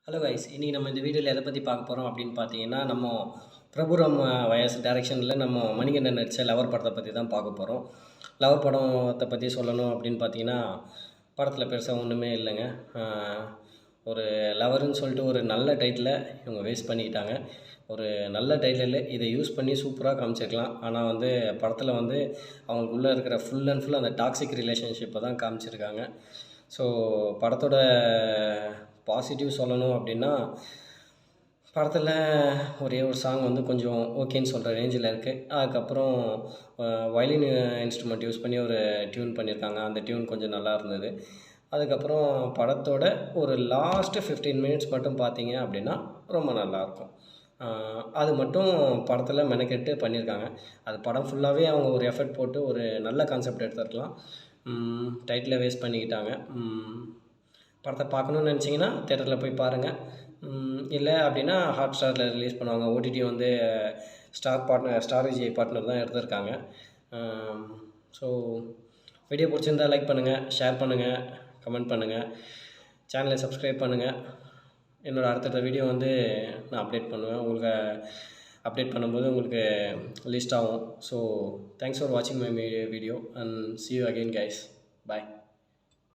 Hello guys, இன்றைக்கி நம்ம இந்த வீடியோவில் எதை பற்றி பார்க்க போகிறோம் அப்படின்னு பார்த்தீங்கன்னா, நம்ம பிரபுராம் வயசு டைரக்ஷனில் நம்ம மணிகண்டன் நடித்த லவர் படத்தை பற்றி தான் பார்க்க போகிறோம். லவர் படத்தை பற்றி சொல்லணும் அப்படின்னு பார்த்தீங்கன்னா, படத்தில் பெருசாக ஒன்றுமே இல்லைங்க. ஒரு லவருன்னு சொல்லிட்டு ஒரு நல்ல டைட்டிலை இவங்க வேஸ்ட் பண்ணிக்கிட்டாங்க. ஒரு நல்ல டைட்டில் இதை யூஸ் பண்ணி சூப்பராக காமிச்சிருக்கலாம். ஆனால் வந்து படத்தில் வந்து அவங்களுக்குள்ளே இருக்கிற ஃபுல் அண்ட் ஃபுல் அந்த டாக்ஸிக் ரிலேஷன்ஷிப்பை தான் காமிச்சிருக்காங்க. ஸோ படத்தோட பாசிட்டிவ் சொல்லணும் அப்படின்னா, படத்தில் ஒரே ஒரு சாங் வந்து கொஞ்சம் ஓகேன்னு சொல்கிற ரேஞ்சில் இருக்குது. அதுக்கப்புறம் வயலின் இன்ஸ்ட்ருமெண்ட் யூஸ் பண்ணி ஒரு டியூன் பண்ணியிருக்காங்க. அந்த டியூன் கொஞ்சம் நல்லா இருந்தது. அதுக்கப்புறம் படத்தோட ஒரு லாஸ்ட்டு 15 மினிட்ஸ் மட்டும் பார்த்தீங்க அப்படின்னா ரொம்ப நல்லாயிருக்கும். அது மட்டும் படத்தில் மெனக்கெட்டு பண்ணியிருக்காங்க. அது படம் ஃபுல்லாகவே அவங்க ஒரு எஃபர்ட் போட்டு ஒரு நல்ல கான்செப்ட் எடுத்துருக்கலாம். டைட்டிலை வேஸ்ட் பண்ணிக்கிட்டாங்க. படத்தை பார்க்கணுன்னு நினச்சிங்கன்னா தேட்டரில் போய் பாருங்கள். இல்லை அப்படின்னா ஹாட்ஸ்டாரில் ரிலீஸ் பண்ணுவாங்க. ஓடிடி வந்து ஸ்டார் விஜய் பார்ட்னர் தான் எடுத்திருக்காங்க. ஸோ வீடியோ பிடிச்சிருந்தால் லைக் பண்ணுங்கள், ஷேர் பண்ணுங்கள், கமெண்ட் பண்ணுங்கள், சேனலை சப்ஸ்கிரைப் பண்ணுங்கள். என்னோடய அடுத்தடுத்த வீடியோ வந்து நான் அப்டேட் பண்ணுவேன். உங்களுக்கு அப்டேட் பண்ணும்போது உங்களுக்கு லிஸ்ட் ஆகும். ஸோ தேங்க்ஸ் ஃபார் வாட்சிங் my video and see you again guys. Bye.